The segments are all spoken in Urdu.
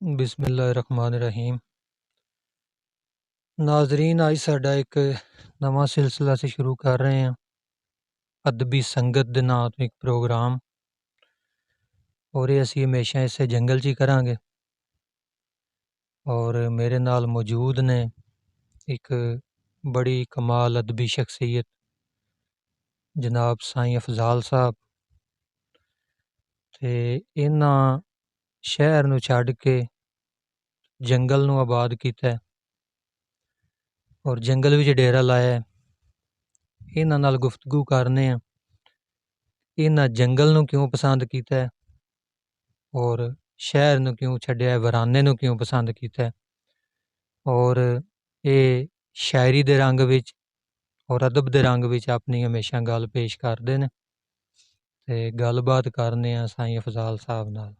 بسم اللہ الرحمن الرحیم۔ ناظرین، آج ساڈا ایک نواں سلسلہ سے شروع کر رہے ہیں، ادبی سنگت دے نام تو ایک پروگرام، اور یہ اسی ہمیشہ اسے جنگل چی کران گے۔ اور میرے نال موجود نے ایک بڑی کمال ادبی شخصیت جناب سائیں افضال صاحب، تے انہاں شہر نو چھڈ کے جنگل نو آباد کیتا ہے اور جنگل وچ ڈیرا لایا ہے۔ انہاں نال گفتگو کرنے ہیں، انہاں جنگل نو کیوں پسند کیتا ہے اور شہر نو کیوں چھڈیا ہے، ورانے نو کیوں پسند کیتا ہے، اور اے شاعری دے رنگ وچ اور ادب دے رنگ وچ اپنی ہمیشہ گل پیش کردے نے، تے گل بات کرنے ہیں سائیں افضال صاحب نال۔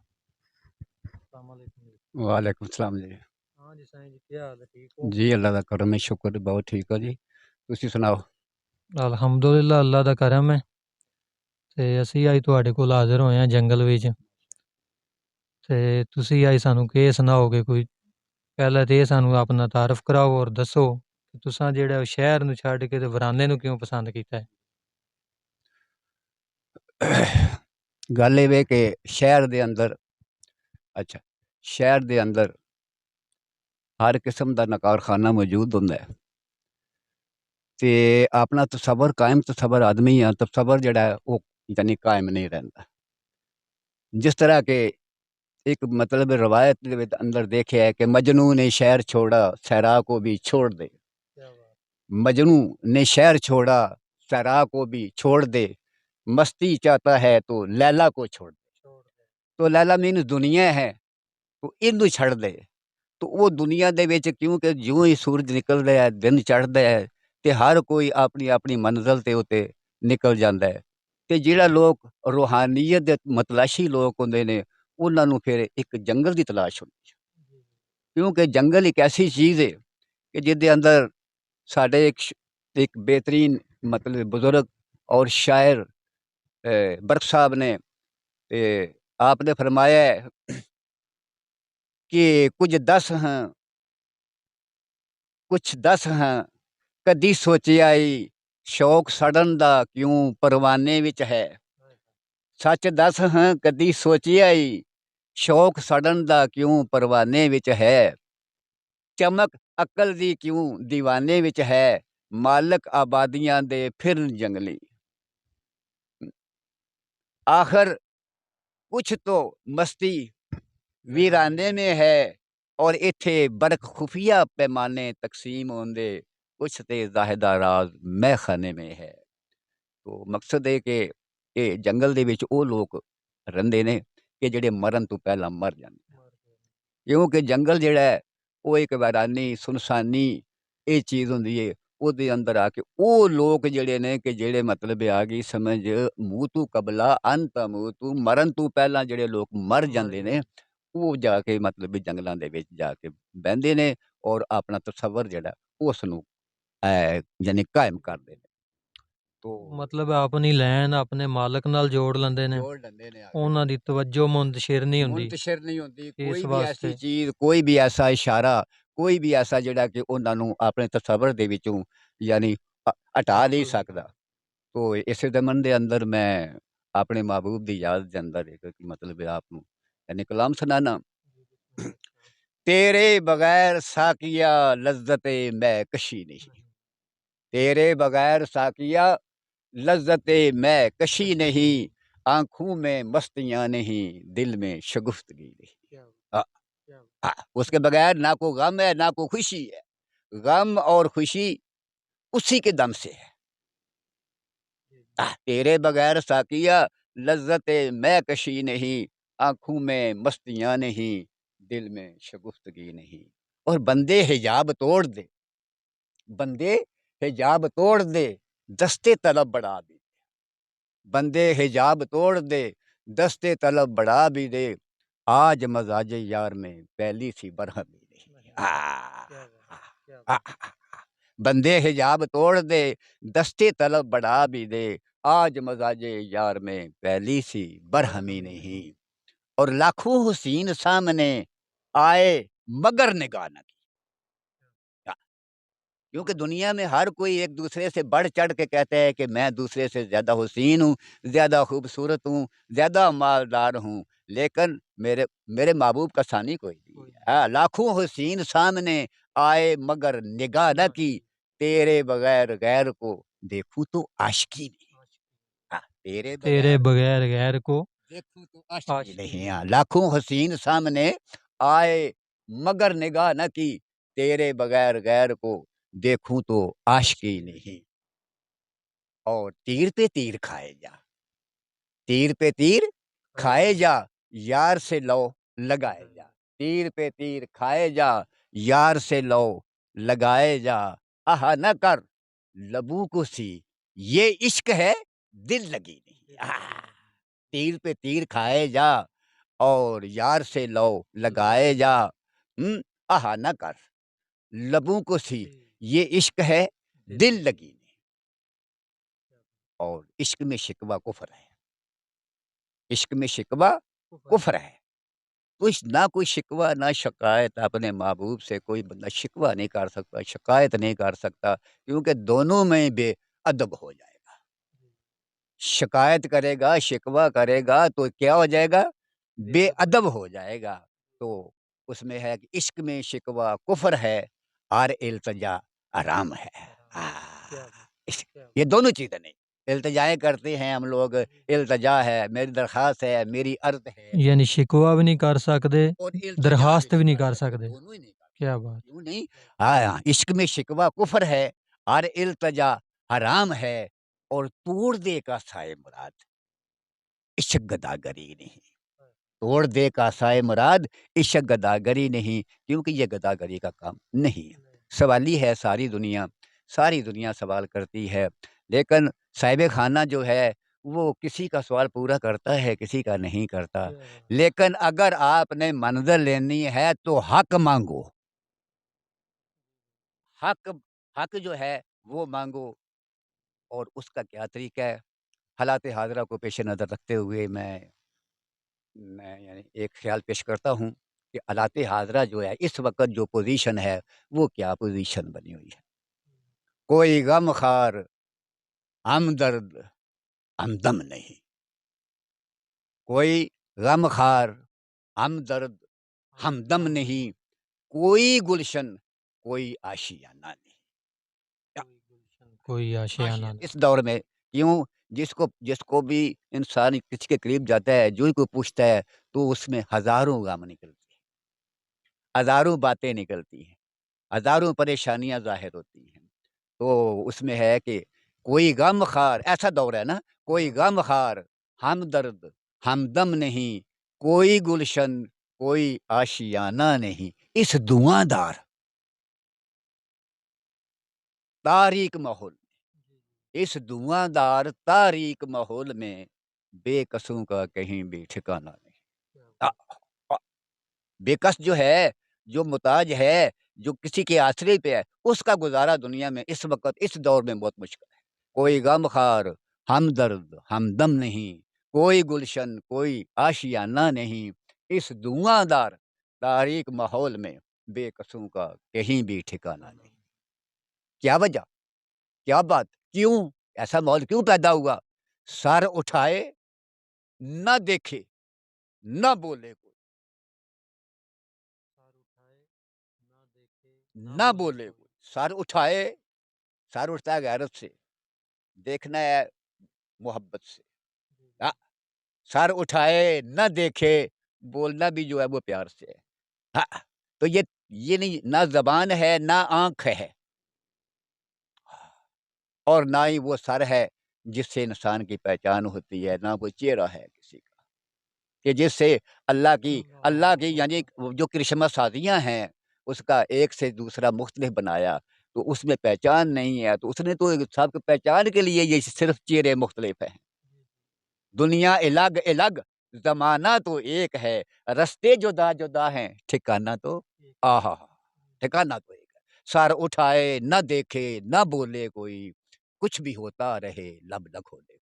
السلام علیکم جی۔ وعلیکم السلام جی۔ ہاں جی سائیں جی، کیا حال ہے؟ ٹھیک ہو؟ جی اللہ کا کرم ہے، شکر، بہت ٹھیک ہو جی۔ تسی سناؤ؟ الحمدللہ، اللہ دا کرم ہے۔ تے اسی آئی تواڈے کول حاضر ہوئے ہیں جنگل وچ، تے تسی آئی سانو کہ سناؤ گے کوئی؟ پہلے تے سانو اپنا تعارف کراؤ اور دسو کہ تساں جیڑا شہر نو چھڈ کے تے ورانے نو کیوں پسند کیتا ہے؟ گل یہ کہ شہر دے اندر شہر دے اندر ہر قسم دا نکارخانہ موجود ہوندا ہے، تے اپنا تصور قائم تصور آدمی ہے، تصور جڑا ہے وہ یعنی قائم نہیں رہندا۔ جس طرح کہ ایک مطلب روایت دے اندر دیکھا ہے کہ مجنوں نے شہر چھوڑا صحرا کو بھی چھوڑ دے، مجنوں نے شہر چھوڑا صحرا کو بھی چھوڑ دے، مستی چاہتا ہے تو لیلا کو چھوڑ دے۔ تو لیلا مینس دنیا ہے، تو اینو چھڑ دے۔ تو وہ دنیا دے وچ کیونکہ جوں ہی سورج نکلدا ہے، دن چڑھدا ہے، تے ہر کوئی اپنی اپنی منزل تے اوتے نکل جاندا ہے۔ تے جڑا لوگ روحانیت دے متلاشی لوگ ہوندے نے، انہاں نوں پھر ایک جنگل دی تلاش ہوندی ہے، کیونکہ جنگل ایک ایسی چیز ہے کہ جس دے اندر ساڈے ایک بہترین مطلب بزرگ اور شاعر برق صاحب نے آپ نے فرمایا ہے کہ کچھ دس ہیں کدی سوچیا شوق سڑن دا کیوں پروانے وچ ہے، سچ دس ہیں کدی سوچیا شوق سڑن دا کیوں پروانے وچ ہے، چمک عقل دی کیوں دیوانے وچ ہے، مالک آبادیاں دے پھر جنگلی، آخر کچھ تو مستی ویرانے میں ہے، اور ایتھے برق خفیہ پیمانے تقسیم ہوندے، کچھ تے زاہدہ راز مے خانے میں ہے۔ تو مقصد ہے کہ یہ جنگل دے وچ او لوگ رہندے نے کہ جڑے مرن تو پہلا مر جاندے، کیونکہ جنگل جڑا ہے وہ ایک ویرانی سنسانی یہ چیز ہوندی ہے، او دے اندر آ کے او لوگ جڑے نے کہ جڑے مطلب آ گئی سمجھ موتو قبلہ انت موتو، مرن تو پہلا جڑے لوگ مر جاندے نے، وہ جا کے مطلب جنگلاں دے وچ جا کے بہندے نے اور اپنا تصور جڑا اس نو یعنی قائم کردے نے۔ تو مطلب اپنی لین اپنے مالک نال جوڑ لیندے نے، جوڑ لیندے نے، انہاں دی توجہ منتشر نہیں ہوندی، منتشر نہیں ہوندی، اس کوئی بھی ایسی واسطے چیز، کوئی بھی ایسا اشارہ، کوئی بھی ایسا جڑا کہ انہاں نوں اپنے تصور دے وچوں یعنی ہٹا نہیں سکدا۔ تو اس ضمن دے اندر میں اپنے محبوب دی یاد دے اندر ایک مطلب آپ نوں یعنی کلام سنانا۔ تیرے بغیر ساقیا لذت میں کشی نہیں، تیرے بغیر ساقیا لذت میں کشی نہیں، آنکھوں میں مستیاں نہیں، دل میں شگفتگی نہیں۔ اس کے بغیر نہ کوئی غم ہے نہ کوئی خوشی ہے، غم اور خوشی اسی کے دم سے ہے۔ تیرے بغیر ساقیا لذت میں کشی نہیں، آنکھوں میں مستیاں نہیں، دل میں شگفتگی نہیں۔ اور بندے حجاب توڑ دے، بندے حجاب توڑ دے، دستے طلب بڑھا بھی دے، بندے حجاب توڑ دے، دستے طلب بڑھا بھی دے، آج مزاج یار میں پہلی سی برہمی نہیں۔ بندے حجاب توڑ دے، دستے طلب بڑھا بھی دے، آج مزاج یار میں پہلی سی برہمی نہیں۔ اور لاکھوں حسین سامنے آئے مگر نگاہ نہ کی۔ کیونکہ دنیا میں ہر کوئی ایک دوسرے سے بڑھ چڑھ کے کہتا ہے کہ میں دوسرے سے زیادہ حسین ہوں، زیادہ خوبصورت ہوں، زیادہ مالدار ہوں، لیکن میرے محبوب کا ثانی کوئی نہیں ہے۔ ہاں، لاکھوں حسین سامنے آئے مگر نگاہ نہ کی، تیرے بغیر غیر کو دیکھوں تو عاشقی نہیں۔ ہاں، تیرے تیرے بغیر بغیر غیر کو دیکھوں تو عاشقی نہیں۔ ہاں، لاکھوں حسین سامنے آئے مگر نگاہ نہ کی، تیرے بغیر غیر کو دیکھوں تو عاشقی نہیں۔ اور تیر پہ تیر کھائے جا، تیر پہ تیر کھائے جا، یار سے لو لگائے جا، تیر پہ تیر کھائے جا، یار سے لو لگائے جا، آہا نہ کر لبوں کو سی، یہ عشق ہے دل لگی نہیں۔ تیر پہ تیر کھائے جا اور یار سے لو لگائے جا، آہا نہ کر لبوں کو سی، یہ عشق ہے دل لگی نہیں۔ اور عشق میں شکوہ کفر ہے، عشق میں شکوہ کفر ہے۔ تو نہ کوئی شکوہ نہ شکایت اپنے محبوب سے کوئی بندہ شکوہ نہیں کر سکتا، شکایت نہیں کر سکتا، کیونکہ دونوں میں بے ادب ہو جائے گا۔ شکایت کرے گا، شکوہ کرے گا تو کیا ہو جائے گا؟ بے ادب ہو جائے گا۔ تو اس میں ہے کہ عشق میں شکوہ کفر ہے اور التجا حرام ہے۔ یہ دونوں چیزیں نہیں، التجائیں کرتے ہیں ہم لوگ، التجا ہے، میری درخواست ہے، میری عرض ہے، یعنی شکوہ بھی نہیں کر سکتے، اور التجا درخواست بھی نہیں شکایت کر سکتے۔ دونوں ہی نہیں کر سکتے۔ کیا بات! کیوں نہیں؟ ہاں، عشق میں شکوہ کفر ہے اور التجا حرام ہے، اور توڑ دے کا سائے مراد عشق گداگری نہیں، توڑ دے کا سائے مراد عشق گداگری نہیں، کیونکہ یہ گداگری کا کام نہیں ہے۔ سوالی ہے ساری دنیا سوال کرتی ہے، لیکن صاحب خانہ جو ہے وہ کسی کا سوال پورا کرتا ہے، کسی کا نہیں کرتا۔ لیکن اگر آپ نے منزل لینی ہے تو حق مانگو، حق جو ہے وہ مانگو۔ اور اس کا کیا طریقہ ہے؟ حالات حاضرہ کو پیش نظر رکھتے ہوئے میں یعنی ایک خیال پیش کرتا ہوں کہ حالات حاضرہ جو ہے اس وقت جو پوزیشن ہے وہ کیا پوزیشن بنی ہوئی ہے۔ کوئی غم خار ہمدرد ہمدم نہیں، کوئی غم خار ہمدرد ہمدم نہیں، کوئی گلشن کوئی آشیانہ نہیں۔ کوئی آشیانہ نہیں۔ اس دور میں کیوں جس کو بھی انسان کسی کے قریب جاتا ہے، جو ہی کوئی پوچھتا ہے تو اس میں ہزاروں غم نکلتی ہیں، ہزاروں باتیں نکلتی ہیں، ہزاروں پریشانیاں ظاہر ہوتی ہیں۔ تو اس میں ہے کہ کوئی غم خار، ایسا دور ہے نا، کوئی غم خار ہمدرد ہمدم نہیں، کوئی گلشن کوئی آشیانہ نہیں، اس دعاں دار تاریک ماحول، اس دعاں دار تاریک ماحول میں بے کسوں کا کہیں بھی ٹھکانہ نہیں۔ بے کس جو ہے، جو محتاج ہے، جو کسی کے آسرے پہ ہے، اس کا گزارا دنیا میں اس وقت اس دور میں بہت مشکل ہے۔ کوئی غم خار ہمدرد ہمدم نہیں، کوئی گلشن کوئی آشیانہ نہیں، اس دعاں دار تاریک ماحول میں بے کسوں کا کہیں بھی ٹھکانہ نہیں۔ کیا وجہ؟ کیا بات؟ کیوں ایسا ماحول کیوں پیدا ہوا؟ سر اٹھائے نہ دیکھے نہ بولے کوئی، نہ بولے کوئی۔ سر اٹھتا ہے غیرت سے، دیکھنا ہے محبت سے۔ سر اٹھائے نہ دیکھے، بولنا بھی جو ہے وہ پیار سے ہے۔ تو یہ نہیں، نہ زبان ہے نہ آنکھ ہے، اور نہ ہی وہ سر ہے جس سے انسان کی پہچان ہوتی ہے، نہ کوئی چہرہ ہے کسی کا کہ جس سے اللہ کی یعنی جو کرشمہ سازیاں ہیں اس کا ایک سے دوسرا مختلف بنایا، تو اس میں پہچان نہیں ہے، تو اس نے تو سب کی پہچان کے لیے یہ صرف چہرے مختلف ہیں۔ دنیا الگ الگ، زمانہ تو ایک ہے، رستے جدا جدا ہیں، ٹھکانہ تو ٹھکانہ تو ایک ہے۔ سر اٹھائے نہ دیکھے نہ بولے کوئی، کچھ بھی ہوتا رہے لب نہ کھولے۔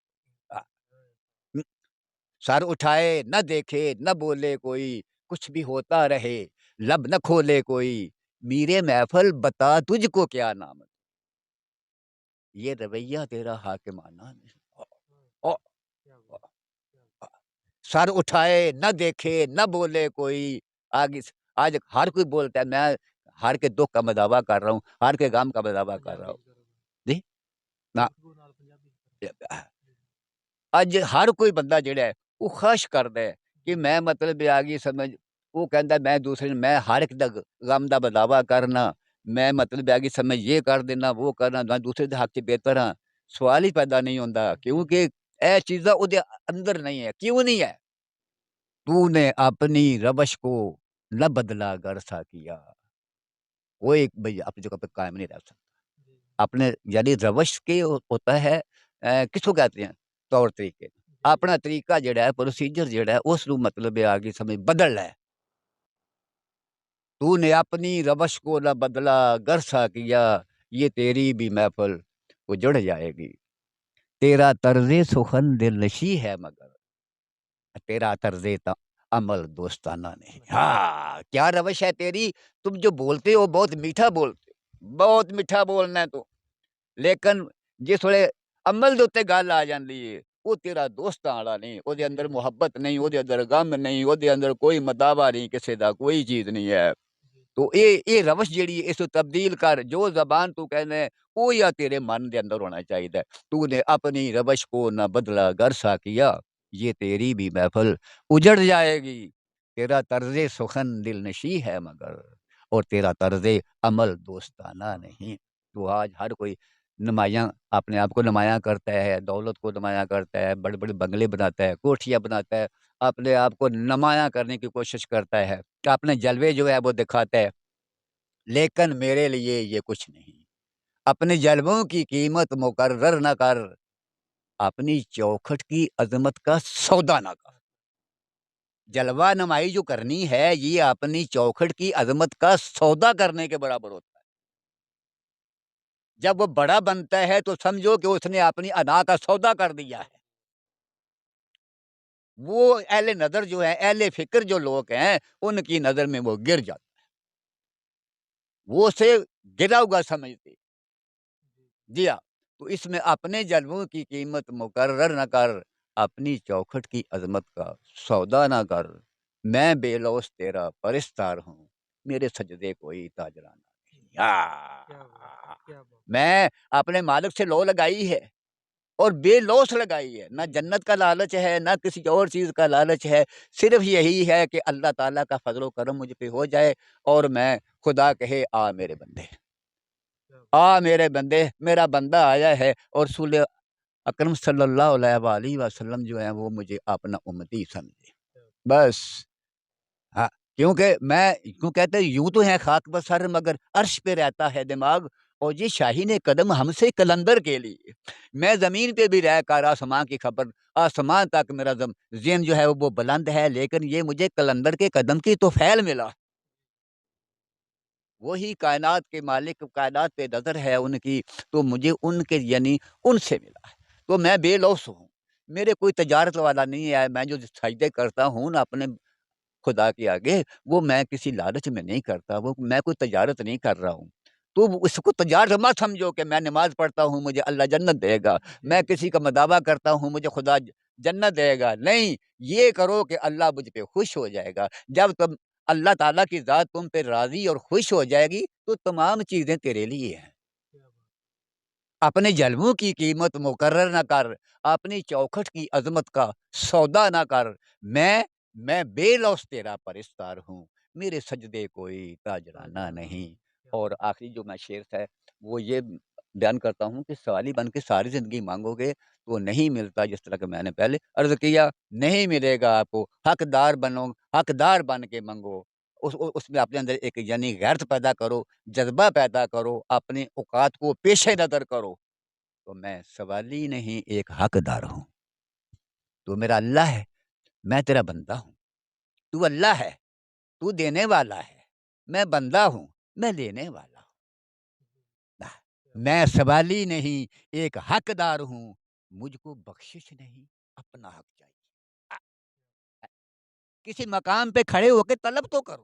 سر اٹھائے نہ دیکھے نہ بولے کوئی، کچھ بھی ہوتا رہے لب نہ کھولے کوئی، میرے محفل بتا تجھ کو کیا نام، یہ رویہ تیرا حاکمانہ نہیں، او- سر اٹھائے نہ دیکھے نہ بولے کوئی، آگے آج ہر کوئی بولتا ہے میں ہر کے دکھ کا مداوع کر رہا ہوں، ہر کے غم کا مداوع کر رہا ہوں جی نہ اج ہر کوئی بندہ جڑا ہے وہ خواہش کردا ہے کہ میں مطلب آ گئی سمجھ، وہ کہندا ہے میں دوسرے میں ہر ایک دا غم دا بداوا کرنا، میں مطلب آ گئی سمجھ یہ کر دینا وہ کرنا، میں دوسرے دے حق چ بہتر ہاں، سوال ہی پیدا نہیں ہوندا کیونکہ اے چیزاں او دے اندر نہیں ہے، کیوں نہیں ہے؟ تو نے اپنی روش کو نہ بدلا گر سا کیا، کوئی بھئی اپنی جگہ پہ قائم نہیں رہ سکتا، اپنے یعنی روش کے ہوتا ہے کس کو کہتے ہیں طور طریقے، اپنا طریقہ جڑا ہے پروسیجر جڑا ہے اس نو مطلب ہے آگے سمجھ بدل ہے، تو نے اپنی روش کو نہ بدلا گر سا کیا، یہ تیری بھی محفل اجڑ جائے گی، تیرا طرز سخن دل نشی ہے مگر تیرا طرز عمل دوستانہ نہیں، ہاں کیا روش ہے تیری، تم جو بولتے ہو بہت میٹھا بولتے ہو، بہت میٹھا بولنا ہے تو، لیکن جس ویلے عمل دے اتتے گل آ جاندی ہے وہ تیرا دوست والا نہیں، او دے اندر محبت نہیں، او دے اندر غم نہیں، او دے اندر کوئی مداوا نہیں، کسے دا کوئی چیز نہیں ہے، تو اے روش جیڑی ہے اس کو تبدیل کر، جو زبان تو کہنا ہے وہ یا تیرے من دے اندر ہونا چاہیے، تو نے اپنی روش کو نہ بدلا گر سا کیا، یہ تیری بھی محفل اجڑ جائے گی، تیرا طرز سخن دل نشی ہے مگر اور تیرا طرز عمل دوستانہ نہیں، تو آج ہر کوئی نمایاں اپنے آپ کو نمایاں کرتا ہے، دولت کو نمایاں کرتا ہے، بڑے بڑے بنگلے بناتا ہے، کوٹھیاں بناتا ہے، اپنے آپ کو نمایاں کرنے کی کوشش کرتا ہے، اپنے جلوے جو ہے وہ دکھاتا ہے، لیکن میرے لیے یہ کچھ نہیں، اپنے جلووں کی قیمت مقرر نہ کر، اپنی چوکھٹ کی عظمت کا سودا نہ کر، جلوہ نمائی جو کرنی ہے یہ اپنی چوکھٹ کی عظمت کا سودا کرنے کے برابر ہوتا ہے، جب وہ بڑا بنتا ہے تو سمجھو کہ اس نے اپنی انا کا سودا کر دیا ہے، وہ اہل نظر جو ہے اہل فکر جو لوگ ہیں ان کی نظر میں وہ گر جاتا ہے، وہ اسے گرا ہوا سمجھتے، جی ہاں، تو اس میں اپنے جلووں کی قیمت مقرر نہ کر، اپنی چوکھٹ کی عظمت کا سودا نہ کر، میں بے لوث تیرا پرستار ہوں، میرے سجدے کوئی تاجرانہ نہیں، میں اپنے مالک سے لو لگائی ہے اور بے لوث لگائی ہے، نہ جنت کا لالچ ہے نہ کسی اور چیز کا لالچ ہے، صرف یہی ہے کہ اللہ تعالیٰ کا فضل و کرم مجھ پہ ہو جائے اور میں خدا کہے آ میرے بندے، آ میرے بندے، میرا بندہ آیا ہے، اور رسول اکرم صلی اللہ علیہ وآلہ وسلم جو ہیں وہ مجھے اپنا امتی سمجھے، بس ہاں، کیونکہ میں کیوں کہتے ہیں یوں تو ہے خاک بسر مگر عرش پہ رہتا ہے دماغ، اور یہ شاہین قدم ہم سے کلندر کے لیے، میں زمین پہ بھی رہ کر آسمان کی خبر، آسمان تک میرا ذہن جو ہے وہ بلند ہے، لیکن یہ مجھے کلندر کے قدم کی تو فعل ملا، وہی کائنات کے مالک کائنات پہ نظر ہے ان کی، تو مجھے ان کے یعنی ان سے ملا ہے، تو میں بے لوث ہوں، میرے کوئی تجارت والا نہیں ہے، میں جو سجدے کرتا ہوں نا اپنے خدا کے آگے وہ میں کسی لالچ میں نہیں کرتا، وہ میں کوئی تجارت نہیں کر رہا ہوں، تو اس کو تجارت مت سمجھو کہ میں نماز پڑھتا ہوں مجھے اللہ جنت دے گا، میں کسی کا مداوع کرتا ہوں مجھے خدا جنت دے گا، نہیں، یہ کرو کہ اللہ مجھ پہ خوش ہو جائے گا، جب تم اللہ تعالیٰ کی ذات تم پہ راضی اور خوش ہو جائے گی تو تمام چیزیں تیرے لیے ہیں، اپنے جلووں کی قیمت مقرر نہ کر، اپنی چوکھٹ کی عظمت کا سودا نہ کر، میں بے لوث تیرا پرستار ہوں، میرے سجدے کوئی تاجرانہ نہیں، اور آخری جو میں شعر ہے وہ یہ بیان کرتا ہوں کہ سوالی بن کے ساری زندگی مانگو گے تو نہیں ملتا، جس طرح کہ میں نے پہلے عرض کیا نہیں ملے گا آپ کو، حقدار بن کے منگو، اس میں اپنے اندر ایک یعنی غیرت پیدا کرو، جذبہ پیدا کرو، اپنے اوقات کو پیش نظر کرو، تو میں سوالی نہیں ایک حقدار ہوں، تو میرا اللہ ہے، میں تیرا بندہ ہوں، تو اللہ ہے، تو دینے والا ہے، میں بندہ ہوں، میں لینے والا ہوں، میں سوالی نہیں ایک حقدار ہوں، مجھ کو بخشش نہیں اپنا حق چاہیے، کسی مقام پہ کھڑے ہو کے طلب تو کرو،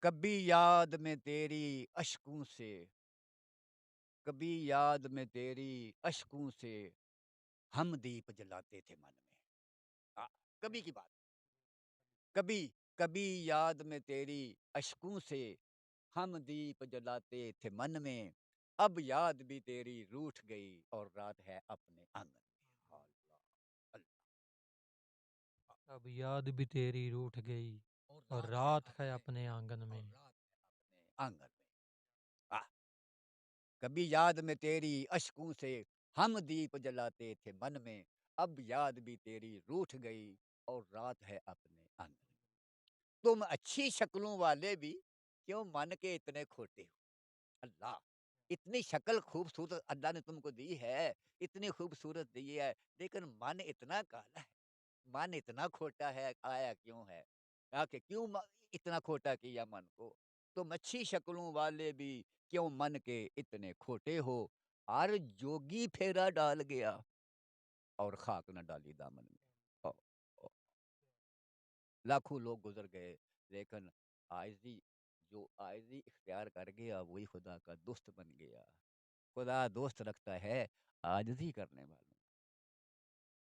کبھی یاد میں تیری اشکوں سے، کبھی یاد میں تیری اشکوں سے ہم دیپ جلاتے تھے من میں۔ کبھی کی بات، کبھی کبھی یاد میں تیری اشکوں سے ہم دیپ جلاتے تھے من میں، اب یاد بھی تیری روٹھ گئی اور رات ہے اپنے آنگن میں۔ اللہ اب یاد بھی تیری روٹھ گئی اور اور رات ہے رات ہے اپنے اپنے آنگن اور میں۔ رات ہے اپنے آنگن میں۔ کبھی یاد میں تیری اشکوں سے ہم دیپ جلاتے تھے من میں، اب یاد بھی تیری روٹھ گئی اور رات ہے اپنے آنگن میں۔ تم اچھی شکلوں والے بھی کیوں من کے اتنے کھوٹے ہو؟ اللہ، اتنی شکل خوبصورت اللہ نے تم کو دی ہے، اتنی خوبصورت دی ہے، لیکن من اتنا کالا ہے، من اتنا کھوٹا ہے، آیا کیوں ہے؟ کہ کیوں اتنا کھوٹا کیا من کو؟ تم اچھی شکلوں والے بھی کیوں من کے اتنے کھوٹے ہو؟ ہر جوگی پھیرا ڈال گیا اور خاک نہ ڈالی دامن میں۔ او- او- لاکھوں لوگ گزر گئے، لیکن عاجزی، جو عاجزی اختیار کر گیا وہی خدا کا دوست بن گیا۔ خدا دوست رکھتا ہے عاجزی کرنے والوں،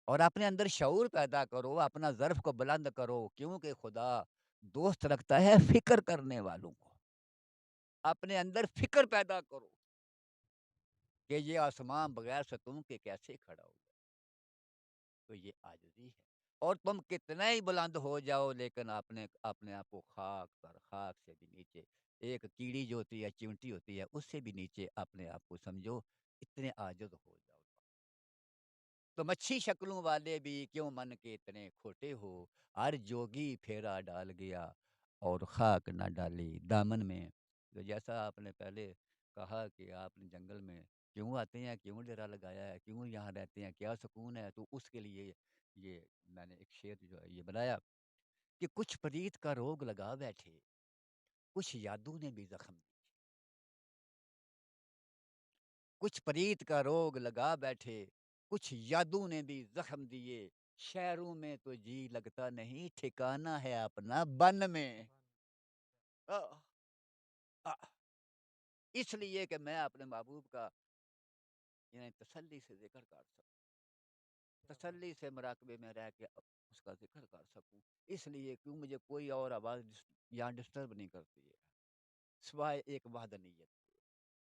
اور اپنے اندر شعور پیدا کرو، اپنا ظرف کو بلند کرو، کیونکہ خدا دوست رکھتا ہے فکر کرنے والوں کو۔ اپنے اندر فکر پیدا کرو کہ یہ آسمان بغیر ستون کے کیسے کھڑا ہو گیا، تو یہ عاجزی ہے۔ اور تم کتنا ہی بلند ہو جاؤ، لیکن اپنے آپ کو خاک پر، خاک سے بھی نیچے، ایک کیڑی جو ہوتی ہے، چیونٹی ہوتی ہے، اس سے بھی نیچے اپنے آپ کو سمجھو، اتنے عاجز ہو جاؤ۔ تم اچھی شکلوں والے بھی کیوں من کے اتنے کھوٹے ہو؟ ہر جوگی پھیرا ڈال گیا اور خاک نہ ڈالی دامن میں۔ تو جیسا آپ نے پہلے کہا کہ آپ نے جنگل میں کیوں آتے ہیں، کیوں ڈیرا لگایا ہے، کیوں یہاں رہتے ہیں، کیا سکون ہے، تو اس کے لیے یہ میں نے ایک شعر جو ہے یہ بنایا کہ کچھ پریت کا روگ لگا بیٹھے، کچھ یادوں نے بھی زخم دی، کچھ پریت کا روگ لگا بیٹھے، کچھ یادوں نے بھی زخم دیے، شہروں میں تو جی لگتا نہیں، ٹھکانہ ہے اپنا بن میں۔ آہ، آہ، اس لیے کہ میں اپنے محبوب کا یعنی تسلی سے ذکر کر سکوں، تسلی سے مراقبے میں رہ کے اس کا ذکر کر سکوں، اس لیے کیوں مجھے کوئی اور آواز یہاں ڈسٹرب نہیں کرتی ہے سوائے ایک وحدانیت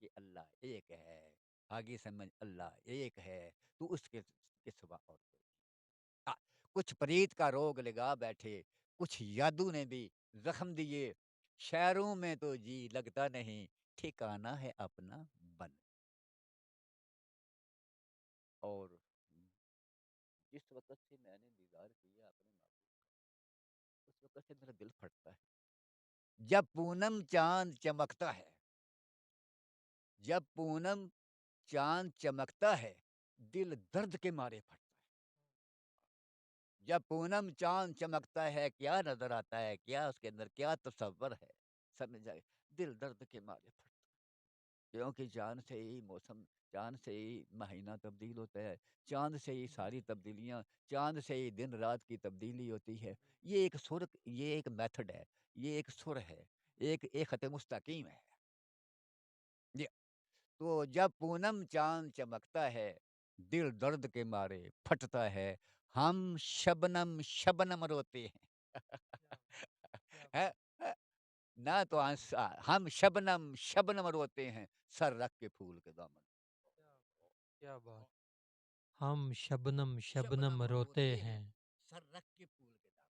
کہ اللہ ایک ہے، آگے سمجھ اللہ ایک ہے، تو اس کے سوا اور کوئی نہیں۔ کچھ پریت کا روگ لگا بیٹھے، کچھ یادوں نے بھی زخم دیے، شہروں میں تو جی لگتا نہیں، ٹھکانہ ہے اپنا بن۔ اور جس وقت سے میں نے دیدار کیا اپنے محبوب، اس وقت سے میرا دل پھٹتا ہے۔ جب پونم چاند چمکتا ہے، جب پونم چاند چمکتا ہے، دل درد کے مارے پھٹتا ہے۔ جب پونم چاند چمکتا ہے، کیا نظر آتا ہے، کیا اس کے اندر کیا تصور ہے، سمجھ جائے، دل درد کے مارے پھٹتا ہے۔ کیونکہ چاند سے ہی موسم، چاند سے ہی مہینہ تبدیل ہوتا ہے، چاند سے ہی ساری تبدیلیاں، چاند سے ہی دن رات کی تبدیلی ہوتی ہے۔ یہ ایک سر، یہ ایک میتھڈ ہے، یہ ایک سر ہے، ایک خط مستقیم ہے۔ یہ تو جب پونم چاند چمکتا ہے، دل درد کے مارے پھٹتا ہے، ہم شبنم شبنم روتے ہیں۔ ہے- ہے، نہ تو ہم شبنم شبنم روتے ہیں، سر رکھ کے پھول کے دامن۔ کیا بات! ہم شبنم شبنم شبنم روتے روتے ہیں، ہیں۔ سر رکھ کے پھول کے دامن۔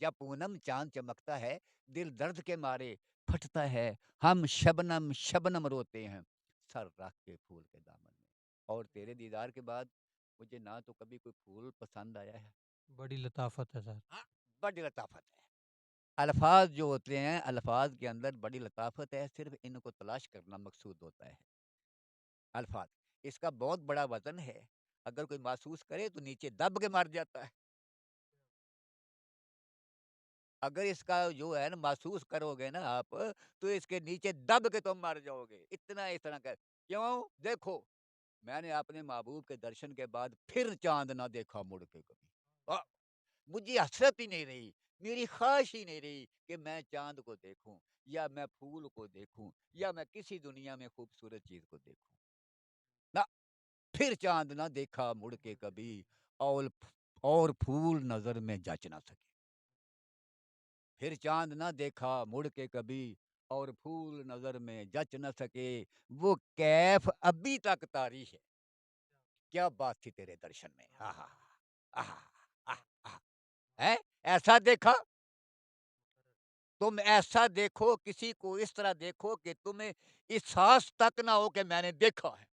جب پونم چاند چمکتا ہے، دل درد کے مارے پھٹتا ہے، ہم شبنم شبنم روتے ہیں، سر رکھ کے پھول کے دامن میں۔ اور تیرے دیدار کے بعد مجھے نہ تو کبھی کوئی پھول پسند آیا ہے، بڑی لطافت ہے سر۔ ہاں، بڑی لطافت ہے۔ الفاظ جو ہوتے ہیں، الفاظ کے اندر بڑی لطافت ہے، صرف ان کو تلاش کرنا مقصود ہوتا ہے۔ الفاظ، اس کا بہت بڑا وزن ہے، اگر کوئی محسوس کرے تو نیچے دب کے مر جاتا ہے۔ اگر اس کا جو ہے نا محسوس کرو گے نا آپ، تو اس کے نیچے دب کے تم مر جاؤ گے، اتنا اس طرح کا۔ کیوں؟ دیکھو، میں نے اپنے محبوب کے درشن کے بعد پھر چاند نہ دیکھا مڑ کے کبھی۔ مجھے حسرت ہی نہیں رہی میری خواہش ہی نہیں رہی کہ میں چاند کو دیکھوں یا میں پھول کو دیکھوں یا میں کسی دنیا میں خوبصورت چیز کو دیکھوں نہ پھر چاند نہ دیکھا مڑ کے کبھی اور اور پھول نظر میں جچ نہ سکے پھر چاند نہ دیکھا مڑ کے کبھی اور پھول نظر میں جچ نہ سکے وہ کیف ابھی تک طاری ہے کیا بات تھی تیرے درشن میں ایسا دیکھا تم ایسا دیکھو کسی کو اس طرح دیکھو کہ تمہیں احساس تک نہ ہو کہ میں نے دیکھا ہے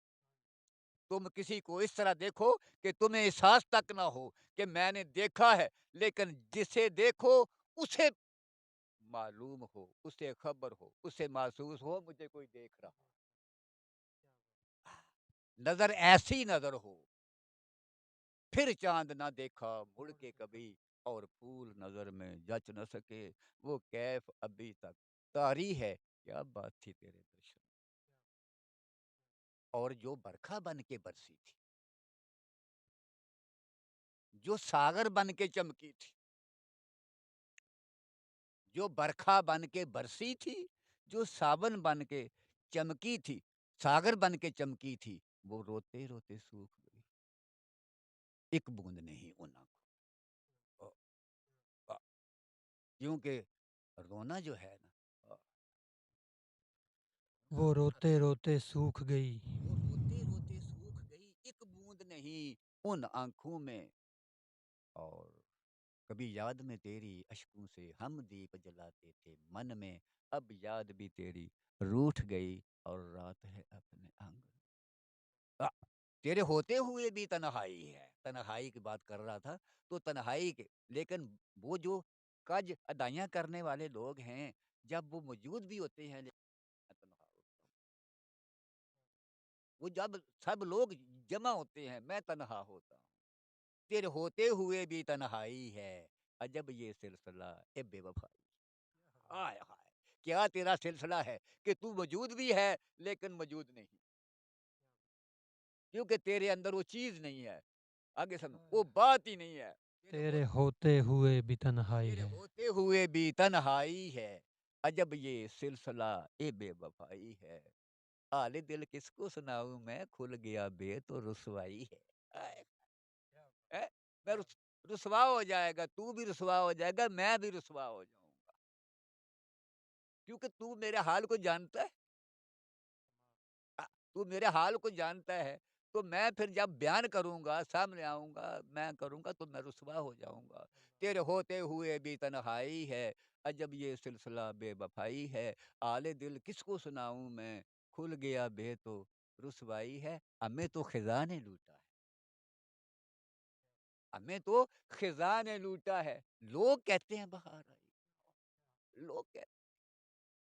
تم کسی کو اس طرح دیکھو کہ تمہیں احساس تک نہ ہو کہ میں نے دیکھا ہے لیکن جسے دیکھو اسے معلوم ہو اسے خبر ہو اسے محسوس ہو مجھے کوئی دیکھ رہا نظر ایسی نظر ہو پھر چاند نہ دیکھا مڑ کے کبھی اور پھول نظر میں جچ نہ سکے وہ کیف ابھی تک طاری ہے کیا بات تھی تیرے درشن اور جو برکھا بن کے برسی تھی جو ساگر بن کے چمکی تھی جو برکھا بن کے برسی تھی جو ساون بن کے چمکی تھی ساگر بن کے چمکی تھی وہ روتے روتے سوکھ گئی ایک بوند نہیں ان آنکھوں کیونکہ رونا جو ہے نا وہ روتے روتے سوکھ گئی وہ روتے روتے سوکھ گئی ایک بوند نہیں ان آنکھوں میں اور کبھی یاد میں تیری اشکوں سے ہم دیپ جلاتے تھے من میں اب یاد بھی تیری روٹھ گئی اور رات ہے اپنے آنگن تیرے ہوتے ہوئے بھی تنہائی ہے تنہائی کی بات کر رہا تھا تو تنہائی کے لیکن وہ جو کج ادائیاں کرنے والے لوگ ہیں جب وہ موجود بھی ہوتے ہیں لیکن میں تنہا ہوتا ہوں وہ جب سب لوگ جمع ہوتے ہیں میں تنہا ہوتا ہوں تیرے ہوتے ہوئے بھی تنہائی ہے عجب یہ سلسلہ اے بے وفائی ہائے ہائے کیا تیرا سلسلہ ہے کہ تو موجود بھی ہے لیکن موجود نہیں کیونکہ تیرے اندر وہ چیز نہیں ہے آگے سن وہ بات ہی نہیں ہے تیرے ہوتے ہوئے بھی تنہائی تیرے ہے ہوتے ہوئے بھی تنہائی ہے عجب یہ سلسلہ اے بے وفائی ہے حال دل کس کو سناؤں میں کھل گیا بے تو رسوائی ہے اے، میں رسوا ہو جائے گا تو بھی رسوا ہو جائے گا میں بھی رسوا ہو جاؤں گا کیونکہ تو میرے حال کو جانتا ہے تو میرے حال کو جانتا ہے تو میں پھر جب بیان کروں گا سامنے آؤں گا میں کروں گا تو میں رسوا ہو جاؤں گا تیرے ہوتے ہوئے بھی تنہائی ہے عجب یہ سلسلہ بے وفائی ہے آل دل کس کو سناؤں میں کھل گیا بے تو رسوائی ہے ہمیں تو خزاں نے لوٹا ہے ہمیں تو خزاں نے لوٹا ہے لوگ کہتے ہیں بہار آئی لوگ کہتے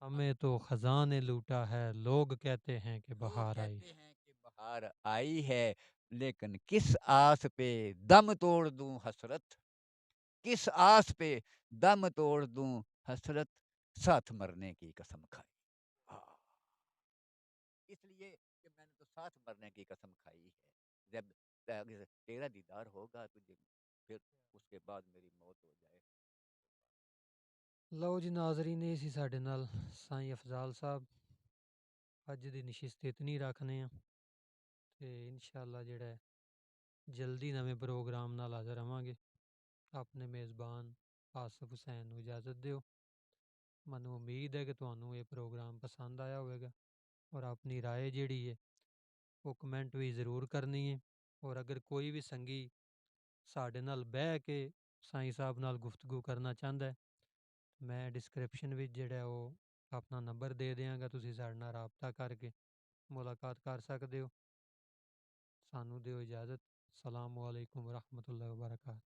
ہمیں تو خزاں نے لوٹا ہے لوگ کہتے ہیں کہ لوگ بہار آئی کہتے ہیں کہ بہار آئی ہے لیکن کس آس پہ دم توڑ دوں حسرت کس آس پہ دم توڑ دوں حسرت ساتھ مرنے کی قسم کھائی اس لیے کہ میں نے تو ساتھ مرنے کی قسم کھائی ہے جب تیرا دیدار ہوگا تجھے پھر اس کے بعد میری موت ہو جائے ਲਓ ਜੀ ਨਾਜ਼ਰੀਨ ਇਹ ਸੀ ਸਾਡੇ ਨਾਲ ਸਾਈਂ ਅਫਜ਼ਾਲ ਸਾਹਿਬ ਅੱਜ ਦੀ ਨਸ਼ਿਸਤ ਇਤਨੀ ਰੱਖਦੇ ਹਾਂ ਤੇ ਇਨਸ਼ਾਅੱਲਾ ਜਿਹੜਾ ਹੈ ਜਲਦੀ ਨਵੇਂ ਪ੍ਰੋਗਰਾਮ ਨਾਲ ਹਾਜ਼ਰ ਰਵਾਂਗੇ ਆਪਣੇ ਮੇਜ਼ਬਾਨ ਆਸਫ ਹੁਸੈਨ ਨੂੰ ਇਜਾਜ਼ਤ ਦਿਓ ਮੈਨੂੰ ਉਮੀਦ ਹੈ ਕਿ ਤੁਹਾਨੂੰ ਇਹ ਪ੍ਰੋਗਰਾਮ ਪਸੰਦ ਆਇਆ ਹੋਵੇਗਾ ਔਰ ਆਪਣੀ رائے ਜਿਹੜੀ ਹੈ ਉਹ ਕਮੈਂਟ ਵੀ ਜ਼ਰੂਰ ਕਰਨੀ ਹੈ ਔਰ ਅਗਰ ਕੋਈ ਵੀ ਸੰਗੀ ਸਾਡੇ ਨਾਲ ਬਹਿ ਕੇ ਸਾਈਂ ਸਾਹਿਬ ਨਾਲ ਗੁਫ਼ਤਗੂ ਕਰਨਾ ਚਾਹੁੰਦਾ ਹੈ ਮੈਂ ਡਿਸਕ੍ਰਿਪਸ਼ਨ ਵਿੱਚ ਜਿਹੜਾ ਉਹ ਆਪਣਾ ਨੰਬਰ ਦੇ ਦਿਆਂਗਾ ਤੁਸੀਂ ਸਾਡੇ ਨਾਲ ਰਾਬਤਾ ਕਰਕੇ ਮੁਲਾਕਾਤ ਕਰ ਸਕਦੇ ਹੋ ਸਾਨੂੰ ਦਿਓ ਇਜਾਜ਼ਤ ਅਸਲਾਮੁ ਅਲੈਕੁਮ ਵਰਹਿਮਤੁல்லாਹਿ ਵਬਰਕਾਤੁਹੂ